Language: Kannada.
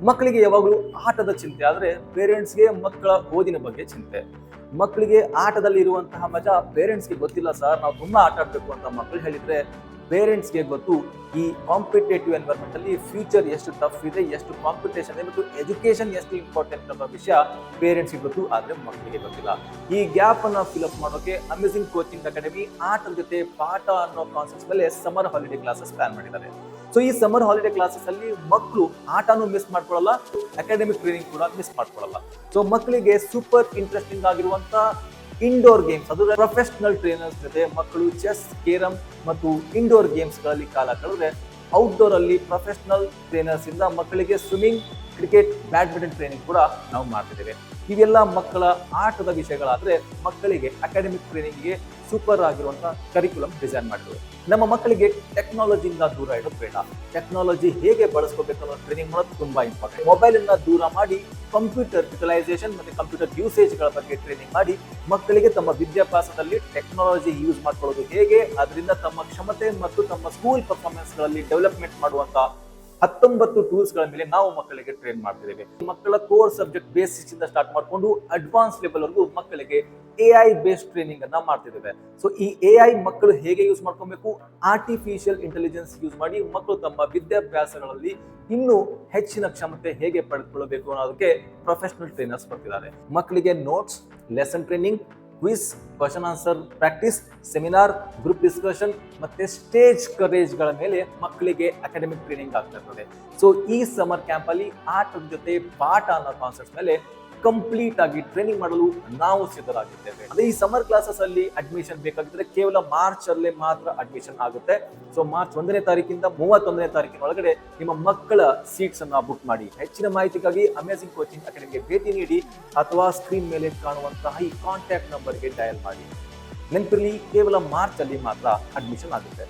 ಮಕ್ಕಳಿಗೆ ಯಾವಾಗಲೂ ಆಟದ ಚಿಂತೆ ಆದ್ರೆ ಪೇರೆಂಟ್ಸ್ಗೆ ಮಕ್ಕಳ ಓದಿನ ಬಗ್ಗೆ ಚಿಂತೆ. ಮಕ್ಕಳಿಗೆ ಆಟದಲ್ಲಿ ಇರುವಂತಹ ಮಜಾ ಪೇರೆಂಟ್ಸ್ಗೆ ಗೊತ್ತಿಲ್ಲ ಸರ್, ನಾವು ತುಂಬಾ ಆಟ ಆಡ್ಬೇಕು ಅಂತ ಮಕ್ಕಳು ಹೇಳಿದ್ರೆ ಪೇರೆಂಟ್ಸ್ಗೆ ಗೊತ್ತು ಈ ಕಾಂಪಿಟೇಟಿವ್ ಎನ್ವೈರನ್ಮೆಂಟ್ ಅಲ್ಲಿ ಫ್ಯೂಚರ್ ಎಷ್ಟು ಟಫ್ ಇದೆ, ಎಷ್ಟು ಕಾಂಪಿಟೇಷನ್ ಇದೆ ಮತ್ತು ಎಜುಕೇಶನ್ ಎಷ್ಟು ಇಂಪಾರ್ಟೆಂಟ್ ಅನ್ನೋ ವಿಷಯ ಪೇರೆಂಟ್ಸ್ಗೆ ಗೊತ್ತು, ಆದ್ರೆ ಮಕ್ಕಳಿಗೆ ಗೊತ್ತಿಲ್ಲ. ಈ ಗ್ಯಾಪ್ ಅನ್ನ ಫಿಲ್ಅಪ್ ಮಾಡೋಕೆ ಅಮೇಜಿಂಗ್ ಕೋಚಿಂಗ್ ಅಕಾಡೆಮಿ ಆಟದ ಜೊತೆ ಪಾಠ ಅನ್ನೋ ಕಾನ್ಸೆಪ್ಟ್ ಮೇಲೆ ಸಮರ್ ಹಾಲಿಡೇ ಕ್ಲಾಸಸ್ ಪ್ಲಾನ್ ಮಾಡಿದ್ದಾರೆ. ಸೊ ಈ ಸಮರ್ ಹಾಲಿಡೇ ಕ್ಲಾಸಸ್ ಅಲ್ಲಿ ಮಕ್ಕಳು ಆಟನೂ ಮಿಸ್ ಮಾಡ್ಕೊಳ್ಳಲ್ಲ, ಅಕಾಡೆಮಿಕ್ ಟ್ರೈನಿಂಗ್ ಕೂಡ ಮಿಸ್ ಮಾಡ್ಕೊಳ್ಳಲ್ಲ. ಸೊ ಮಕ್ಕಳಿಗೆ ಸೂಪರ್ ಇಂಟ್ರೆಸ್ಟಿಂಗ್ ಆಗಿರುವಂತ ಇಂಡೋರ್ ಗೇಮ್ಸ್, ಅದು ಪ್ರೊಫೆಷನಲ್ ಟ್ರೈನರ್ಸ್ ಜೊತೆ ಮಕ್ಕಳು ಚೆಸ್, ಕೇರಂ ಮತ್ತು ಇಂಡೋರ್ ಗೇಮ್ಸ್ ಗಳಲ್ಲಿ ಕಾಲ ಕಳೆದ್ರೆ ಔಟ್ಡೋರ್ ಅಲ್ಲಿ ಪ್ರೊಫೆಷನಲ್ ಟ್ರೈನರ್ಸ್ ಇಂದ ಮಕ್ಕಳಿಗೆ ಸ್ವಿಮ್ಮಿಂಗ್, ಕ್ರಿಕೆಟ್, ಬ್ಯಾಡ್ಮಿಂಟನ್ ಟ್ರೈನಿಂಗ್ ಕೂಡ ನಾವು ಮಾಡ್ತಿದ್ದೇವೆ. ಇವೆಲ್ಲ ಮಕ್ಕಳ ಆಟದ ವಿಷಯಗಳಾದ್ರೆ ಮಕ್ಕಳಿಗೆ ಅಕಾಡೆಮಿಕ್ ಟ್ರೈನಿಂಗ್ಗೆ ಸೂಪರ್ ಆಗಿರುವಂತಹ ಕರಿಕ್ಯುಲಮ್ ಡಿಸೈನ್ ಮಾಡಿದ್ದೇವೆ. ನಮ್ಮ ಮಕ್ಕಳಿಗೆ ಟೆಕ್ನಾಲಜಿಯಿಂದ ದೂರ ಇಡೋದು ಬೇಡ, ಟೆಕ್ನಾಲಜಿ ಹೇಗೆ ಬಳಸ್ಕೋಬೇಕು ಅನ್ನೋ ಟ್ರೈನಿಂಗ್ ಮಾಡೋದು ತುಂಬಾ ಇಂಪಾರ್ಟೆಂಟ್. ಮೊಬೈಲ್ ಅನ್ನ ದೂರ ಮಾಡಿ ಕಂಪ್ಯೂಟರ್ ಯುಟಿಲೈಸೇಷನ್ ಮತ್ತೆ ಕಂಪ್ಯೂಟರ್ ಯೂಸೇಜ್ ಗಳ ಬಗ್ಗೆ ಟ್ರೈನಿಂಗ್ ಮಾಡಿ ಮಕ್ಕಳಿಗೆ ತಮ್ಮ ವಿದ್ಯಾಭ್ಯಾಸದಲ್ಲಿ ಟೆಕ್ನಾಲಜಿ ಯೂಸ್ ಮಾಡ್ಕೊಳ್ಳೋದು ಹೇಗೆ, ಅದರಿಂದ ತಮ್ಮ ಕ್ಷಮತೆ ಮತ್ತು ತಮ್ಮ ಸ್ಕೂಲ್ ಪರ್ಫಾರ್ಮೆನ್ಸ್ ಗಳಲ್ಲಿ ಡೆವಲಪ್ಮೆಂಟ್ ಮಾಡುವಂತ 19 ಟೂಲ್ಸ್ ಗಳ ಮೇಲೆ ನಾವು ಮಕ್ಕಳಿಗೆ ಟ್ರೈನ್ ಮಾಡ್ತಿದ್ದೇವೆ. ಮಕ್ಕಳ ಕೋರ್ ಸಬ್ಜೆಕ್ಟ್ ಬೇಸಿಕ್ಸ್ ಇಂದ ಸ್ಟಾರ್ಟ್ ಮಾಡಿಕೊಂಡು ಅಡ್ವಾನ್ಸ್ ಲೆವೆಲ್ ವರೆಗೂ ಮಕ್ಕಳಿಗೆ AI ಬೇಸ್ಡ್ ಟ್ರೈನಿಂಗ್ ಅನ್ನ ಮಾಡ್ತಿದ್ದೇವೆ. ಸೊ ಈ AI ಮಕ್ಕಳು ಹೇಗೆ ಯೂಸ್ ಮಾಡ್ಕೊಬೇಕು, ಆರ್ಟಿಫಿಷಿಯಲ್ ಇಂಟೆಲಿಜೆನ್ಸ್ ಯೂಸ್ ಮಾಡಿ ಮಕ್ಕಳು ತಮ್ಮ ವಿದ್ಯಾಭ್ಯಾಸಗಳಲ್ಲಿ ಇನ್ನೂ ಹೆಚ್ಚಿನ ಕ್ಷಮತೆ ಹೇಗೆ ಪಡೆದುಕೊಳ್ಳಬೇಕು ಅನ್ನೋದಕ್ಕೆ ಪ್ರೊಫೆಷನಲ್ ಟ್ರೈನರ್ಸ್ ಬರ್ತಿದ್ದಾರೆ. ಮಕ್ಕಳಿಗೆ notes, lesson training, quiz, question answer practice, seminar, group discussion ಮತ್ತೆ ಸ್ಟೇಜ್ ಕರೇಜ್ ಗಳ ಮೇಲೆ ಮಕ್ಕಳಿಗೆ ಅಕಾಡೆಮಿಕ್ ಟ್ರೈನಿಂಗ್ ಆಗ್ತಾ ಇರ್ತದೆ. ಸೊ ಈ ಸಮರ್ ಕ್ಯಾಂಪ್ ಅಲ್ಲಿ ಆಟದ ಜೊತೆ ಪಾಠ ಅನ್ನೋ ಕಾನ್ಸೆಪ್ಟ್ ಮೇಲೆ ಕಂಪ್ಲೀಟ್ ಆಗಿ ಟ್ರೈನಿಂಗ್ ಮಾಡಲು ನಾವು ಸಿದ್ಧರಾಗಿದ್ದೇವೆ. ಅದೇ ಈ ಸಮರ್ ಕ್ಲಾಸಸ್ ಅಲ್ಲಿ ಅಡ್ಮಿಷನ್ ಬೇಕಾಗಿದ್ರೆ ಕೇವಲ ಮಾರ್ಚ್ ಅಲ್ಲೇ ಮಾತ್ರ ಅಡ್ಮಿಷನ್ ಆಗುತ್ತೆ. ಸೊ ಮಾರ್ಚ್ 1ನೇ ತಾರೀಕಿಂದ 31ನೇ ತಾರೀಕಿನ ಒಳಗಡೆ ನಿಮ್ಮ ಮಕ್ಕಳ ಸೀಟ್ಸ್ ಅನ್ನ ಬುಕ್ ಮಾಡಿ. ಹೆಚ್ಚಿನ ಮಾಹಿತಿಗಾಗಿ ಅಮೇಜಿಂಗ್ ಕೋಚಿಂಗ್ ಅಕಾಡೆಮಿಗೆ ಭೇಟಿ ನೀಡಿ ಅಥವಾ ಸ್ಕ್ರೀನ್ ಮೇಲೆ ಕಾಣುವಂತಹ ಈ ಕಾಂಟ್ಯಾಕ್ಟ್ ನಂಬರ್ಗೆ ಡಯಲ್ ಮಾಡಿ. ನೆನಪಿರಲಿ, ಕೇವಲ ಮಾರ್ಚ್ ಅಲ್ಲಿ ಮಾತ್ರ ಅಡ್ಮಿಷನ್ ಆಗುತ್ತೆ.